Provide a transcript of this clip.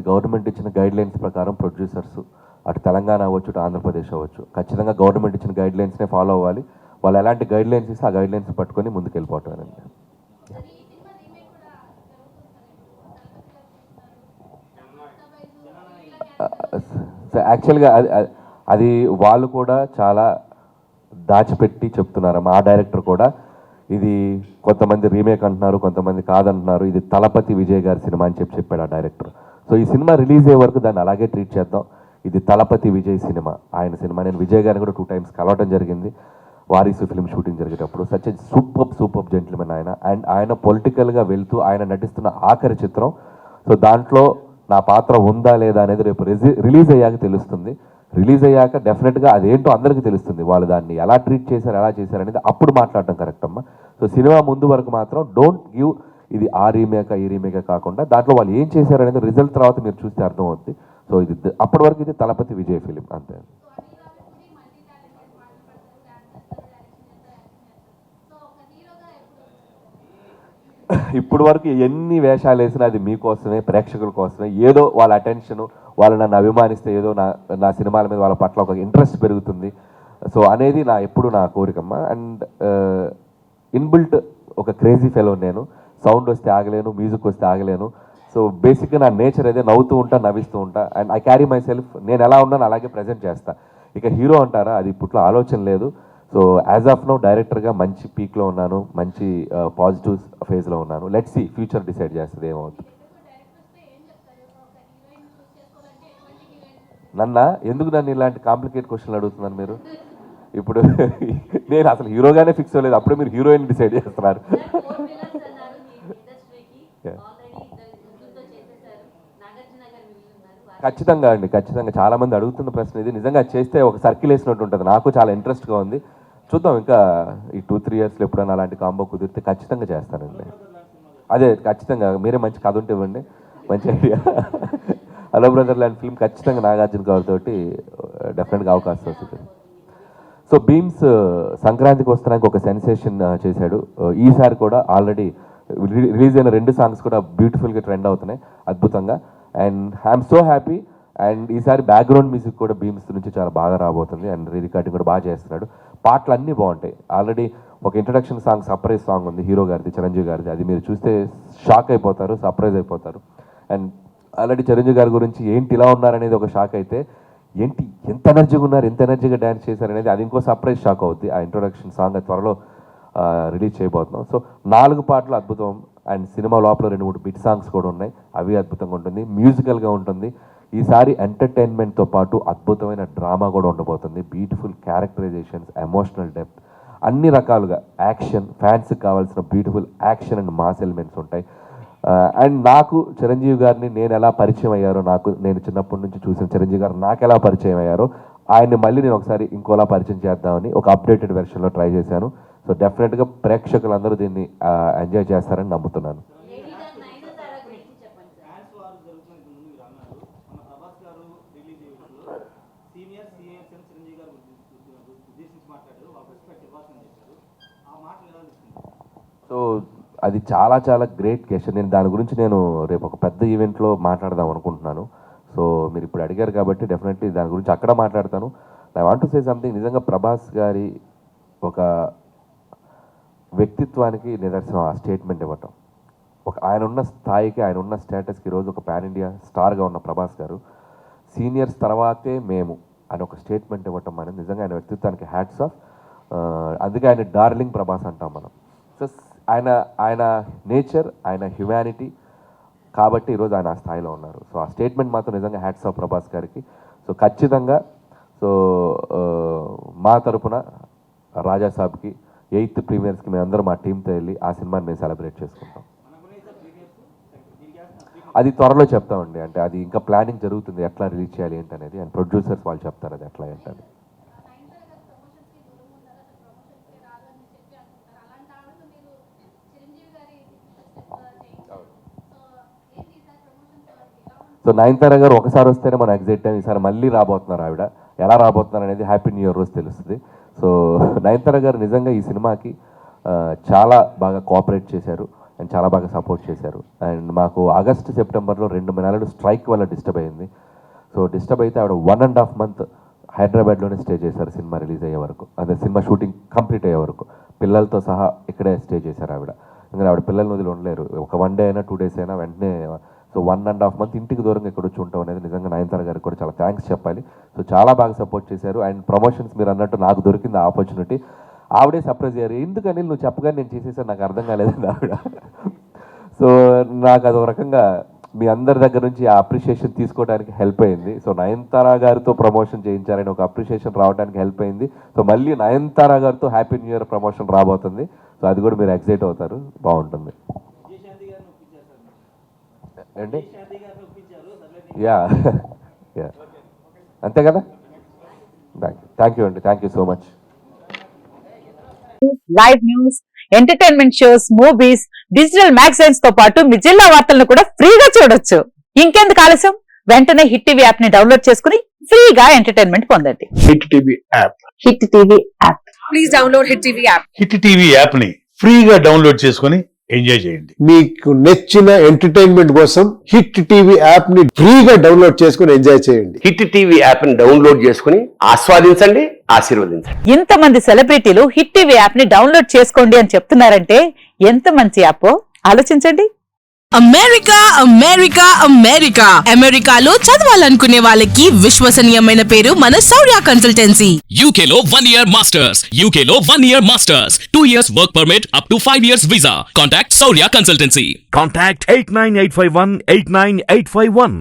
Government ఇచ్చిన guidelines ప్రకారం producers అటు తెలంగాణ అవ్వచ్చు, ఇటు ఆంధ్రప్రదేశ్ అవ్వచ్చు, ఖచ్చితంగా గవర్నమెంట్ ఇచ్చిన గైడ్లైన్స్నే ఫాలో అవ్వాలి. వాళ్ళు ఎలాంటి గైడ్లైన్స్ ఇస్తే ఆ గైడ్లైన్స్ పట్టుకొని ముందుకు వెళ్ళిపోవటమేనండి. సో యాక్చువల్గా అది వాళ్ళు కూడా చాలా దాచిపెట్టి చెప్తున్నారు. మా డైరెక్టర్ కూడా ఇది కొంతమంది రీమేక్ అంటున్నారు, కొంతమంది కాదంటున్నారు, ఇది తలపతి విజయ్ గారి సినిమా అని చెప్పాడు ఆ డైరెక్టర్. సో ఈ సినిమా రిలీజ్ అయ్యే వరకు దాన్ని అలాగే ట్రీట్ చేద్దాం. ఇది తలపతి విజయ్ సినిమా, ఆయన సినిమా. నేను విజయ్ గారిని కూడా 2 times కలవటం జరిగింది వారీసు ఫిల్మ్ షూటింగ్ జరిగేటప్పుడు. సచ్ ఎ సూపర్ జెంటిల్మెన్ ఆయన. అండ్ ఆయన పొలిటికల్గా వెళ్తూ ఆయన నటిస్తున్న ఆఖరి చిత్రం. సో దాంట్లో నా పాత్ర ఉందా లేదా అనేది రేపు రిలీజ్ అయ్యాక తెలుస్తుంది. రిలీజ్ అయ్యాక డెఫినెట్గా అదేంటో అందరికీ తెలుస్తుంది. వాళ్ళు దాన్ని ఎలా ట్రీట్ చేశారు, ఎలా చేశారు అనేది అప్పుడు మాట్లాడటం కరెక్ట్ అమ్మా. సో సినిమా ముందు వరకు మాత్రం డోంట్ గివ్ ఇది ఆ రీమేకా ఈ రీమేకా కాకుండా దాంట్లో వాళ్ళు ఏం చేశారు అనేది రిజల్ట్ తర్వాత మీరు చూస్తే అర్థమవుతుంది. సో ఇది అప్పటి వరకు ఇది తలపతి విజయ్ ఫిలిం అంతే. ఇప్పుడు వరకు ఎన్ని వేషాలు వేసినా అది మీకోసమే, ప్రేక్షకుల కోసమే. ఏదో వాళ్ళ అటెన్షను, వాళ్ళు నన్ను అభిమానిస్తే ఏదో నా సినిమాల మీద వాళ్ళ పట్ల ఒక ఇంట్రెస్ట్ పెరుగుతుంది. సో అనేది ఎప్పుడు నా కోరికమ్మ. అండ్ ఇన్బిల్ట్ ఒక క్రేజీ ఫెలో నేను. సౌండ్ వస్తే ఆగలేను, మ్యూజిక్ వస్తే ఆగలేను. సో బేసిక్గా నా నేచర్ అదే, నవ్వుతూ ఉంటా, నవ్విస్తూ ఉంటా. And I carry my self, నేను ఎలా ఉన్నాను అలాగే ప్రజెంట్ చేస్తా. ఇక హీరో అంటారా, అది ఇప్పట్లో ఆలోచన లేదు. సో యాజ్ ఆఫ్ నో డైరెక్టర్గా మంచి పీక్లో ఉన్నాను, మంచి పాజిటివ్ ఫేజ్లో ఉన్నాను. లెట్స్ సీ, ఫ్యూచర్ డిసైడ్ చేస్తుంది ఏమవుతుంది. నన్ను ఇలాంటి కాంప్లికేట్ క్వశ్చన్లు అడుగుతున్నారు మీరు? ఇప్పుడు నేను అసలు హీరోగానే ఫిక్స్ అవ్వలేదు, అప్పుడే మీరు హీరోయిన్ డిసైడ్ చేస్తున్నారు. ఖచ్చితంగా అండి, ఖచ్చితంగా. చాలామంది అడుగుతున్న ప్రశ్న ఇది. నిజంగా చేస్తే ఒక సర్కిల్ వేసినట్టు ఉంటుంది. నాకు చాలా ఇంట్రెస్ట్గా ఉంది. చూద్దాం, ఇంకా ఈ 2-3 yearsలో ఎప్పుడైనా అలాంటి కాంబో కుదిరితే ఖచ్చితంగా చేస్తానండి. అదే ఖచ్చితంగా, మీరే మంచి కథ ఉంటే ఇవ్వండి, మంచి ఐడియా. హలో బ్రదర్ లాంటి ఫిల్మ్ ఖచ్చితంగా నాగార్జున గారితో డెఫినెట్గా అవకాశం వస్తుంది. సో భీమ్స్ సంక్రాంతికి వస్తున్నానికి ఒక సెన్సేషన్ చేశాడు. ఈసారి కూడా ఆల్రెడీ రిలీజ్ అయిన 2 songs కూడా బ్యూటిఫుల్గా ట్రెండ్ అవుతున్నాయి, అద్భుతంగా. And I'm so happy. And ఈసారి బ్యాక్గ్రౌండ్ మ్యూజిక్ కూడా భీమ్స్ నుంచి చాలా బాగా రాబోతుంది. అండ్ రికార్డింగ్ కూడా బాగా చేస్తున్నాడు. పాటలు అన్నీ బాగుంటాయి. ఆల్రెడీ ఒక ఇంట్రడక్షన్ సాంగ్, సర్ప్రైజ్ సాంగ్ ఉంది హీరో గారిది, చిరంజీవి గారిది. అది మీరు చూస్తే షాక్ అయిపోతారు, సర్ప్రైజ్ అయిపోతారు. అండ్ ఆల్రెడీ చిరంజీవి గారి గురించి ఏంటి ఇలా ఉన్నారనేది ఒక షాక్ అయితే, ఏంటి ఎంత ఎనర్జీగా ఉన్నారు, ఎంత ఎనర్జీగా డ్యాన్స్ చేశారనేది అది ఇంకో సర్ప్రైజ్ షాక్ అవుద్ది. ఆ ఇంట్రొడక్షన్ సాంగ్ అది త్వరలో రిలీజ్ చేయబోతున్నాం. సో 4 పాటలు అద్భుతం. అండ్ సినిమా లోపల 2-3 బిట్ సాంగ్స్ కూడా ఉన్నాయి, అవి అద్భుతంగా ఉంటుంది, మ్యూజికల్గా ఉంటుంది. ఈసారి ఎంటర్టైన్మెంట్తో పాటు అద్భుతమైన డ్రామా కూడా ఉండబోతుంది. బ్యూటిఫుల్ క్యారెక్టరైజేషన్స్, ఎమోషనల్ డెప్త్, అన్ని రకాలుగా యాక్షన్, ఫ్యాన్స్కి కావాల్సిన beautiful action and mass elements ఉంటాయి. అండ్ నాకు చిరంజీవి గారిని నేను ఎలా పరిచయం అయ్యారో, నేను చిన్నప్పటి నుంచి చూసిన చిరంజీవి గారు నాకు ఎలా పరిచయం అయ్యారో, ఆయన్ని మళ్ళీ నేను ఒకసారి ఇంకోలా పరిచయం చేద్దామని ఒక అప్డేటెడ్ వెర్షన్లో ట్రై చేశాను. సో డెఫినెట్గా ప్రేక్షకులందరూ దీన్ని ఎంజాయ్ చేస్తారని నమ్ముతున్నాను. సో అది చాలా చాలా గ్రేట్ క్వశ్చన్. దాని గురించి రేపు ఒక పెద్ద ఈవెంట్లో మాట్లాడదాం అనుకుంటున్నాను. సో మీరు ఇప్పుడు అడిగారు కాబట్టి డెఫినెట్లీ దాని గురించి అక్కడ మాట్లాడతాను. I want to say something. నిజంగా ప్రభాస్ గారి ఒక వ్యక్తిత్వానికి నిదర్శనం ఆ స్టేట్మెంట్ ఇవ్వటం. ఆయన ఉన్న స్థాయికి, ఆయన ఉన్న స్టేటస్కి ఈరోజు ఒక పాన్ ఇండియా స్టార్గా ఉన్న ప్రభాస్ గారు సీనియర్స్ తర్వాతే మేము అని ఒక స్టేట్మెంట్ ఇవ్వటం అనేది నిజంగా ఆయన వ్యక్తిత్వానికి హ్యాట్స్ ఆఫ్. అందుకే ఆయన డార్లింగ్ ప్రభాస్ అంటాం మనం. సో ఆయన నేచర్, ఆయన హ్యుమానిటీ కాబట్టి ఈరోజు ఆయన ఆ స్థాయిలో ఉన్నారు. సో ఆ స్టేట్మెంట్ మాత్రం నిజంగా హ్యాట్స్ ఆఫ్ ప్రభాస్ గారికి. సో ఖచ్చితంగా మా తరపున రాజాసాబ్కి 8th ప్రీమియర్స్కి మేమందరం మా టీంతో వెళ్ళి ఆ సినిమాని మేము సెలబ్రేట్ చేసుకుంటాం. అది త్వరలో చెప్తామండి. అంటే అది ఇంకా ప్లానింగ్ జరుగుతుంది, ఎట్లా రిలీజ్ చేయాలి ఏంటనేది. అండ్ ప్రొడ్యూసర్స్ వాళ్ళు చెప్తారు అది ఎట్లా ఏంటని. సో నయనతార గారు ఒకసారి వస్తేనే మనం ఎగ్జైట్ టైం. ఈసారి మళ్ళీ రాబోతున్నారు ఆవిడ. ఎలా రాబోతున్నారు అనేది హ్యాపీ న్యూ ఇయర్ రోజు తెలుస్తుంది. సో నయనతార గారు నిజంగా ఈ సినిమాకి చాలా బాగా కోఆపరేట్ చేశారు. అండ్ చాలా బాగా సపోర్ట్ చేశారు. అండ్ మాకు ఆగస్టు సెప్టెంబర్లో 2 నెలలు స్ట్రైక్ వల్ల డిస్టర్బ్ అయింది. సో డిస్టర్బ్ అయితే ఆవిడ 1.5 month హైదరాబాద్లోనే స్టే చేశారు సినిమా రిలీజ్ అయ్యే వరకు, అదే సినిమా షూటింగ్ కంప్లీట్ అయ్యే వరకు పిల్లలతో సహా ఇక్కడే స్టే చేశారు ఆవిడ. ఎందుకంటే ఆవిడ పిల్లల్ని వదిలి ఉండలేరు, ఒక 1 day అయినా 2 days అయినా వెంటనే. సో 1.5 month ఇంటికి దూరంగా ఇక్కడ వచ్చి ఉంటాం అనేది నిజంగా నయనతార గారికి కూడా చాలా థ్యాంక్స్ చెప్పాలి. సో చాలా బాగా సపోర్ట్ చేశారు. అండ్ ప్రమోషన్స్ మీరు అన్నట్టు నాకు దొరికింది ఆపర్చునిటీ. ఆవిడే సర్ప్రైజ్ అయ్యారు, ఎందుకని నువ్వు చెప్పగానే నేను చేసేసాను, నాకు అర్థం కాలేదండి ఆవిడ. సో నాకు అదొక రకంగా మీ అందరి దగ్గర నుంచి ఆ అప్రిషియేషన్ తీసుకోవడానికి హెల్ప్ అయింది. సో నయనతార గారితో ప్రమోషన్ చేయించారని ఒక అప్రిషియేషన్ రావడానికి హెల్ప్ అయింది. సో మళ్ళీ నయనతార గారితో హ్యాపీ న్యూ ఇయర్ ప్రమోషన్ రాబోతుంది. సో అది కూడా మీరు ఎక్సైట్ అవుతారు, బాగుంటుంది. అండి యా యా అంతే కదా. థ్యాంక్ యూ అండి, thank you so much. Live news, entertainment shows, movies, digital magazines తో పాటు మీ జిల్లా వార్తలను కూడా ఫ్రీగా చూడొచ్చు. ఇంకెందుకు ఆలస్యం, వెంటనే హిట్ టీవీ యాప్ ని డౌన్లోడ్ చేసుకుని ఫ్రీగా ఎంటర్టైన్మెంట్ పొందండి. Hit TV app, hit TV app, please download hit TV app. Hit TV app ని ఫ్రీగా డౌన్లోడ్ చేసుకుని ఎంజాయ్ చేయండి. మీకు నచ్చిన ఎంటర్టైన్మెంట్ కోసం హిట్ టీవీ యాప్ ని ఫ్రీగా డౌన్లోడ్ చేసుకుని ఎంజాయ్ చేయండి. హిట్ టీవీ యాప్ ని డౌన్లోడ్ చేసుకుని ఆస్వాదించండి, ఆశీర్వదించండి. ఇంతమంది సెలబ్రిటీలు హిట్ టీవీ యాప్ ని డౌన్లోడ్ చేసుకోండి అని చెప్తున్నారంటే ఎంత మంచి యాప్ ఆలోచించండి. అమెరికా అమెరికా అమెరికా అమెరికాలో చదవాలనుకునే వాళ్ళకి విశ్వసనీయమైన పేరు మన శౌర్య కన్సల్టెన్సీ. UK లో 1 year masters, UK లో 1 year masters, 2 years work permit up to 5 years visa. Contact Shaurya Consultancy. Contact 89851 89851.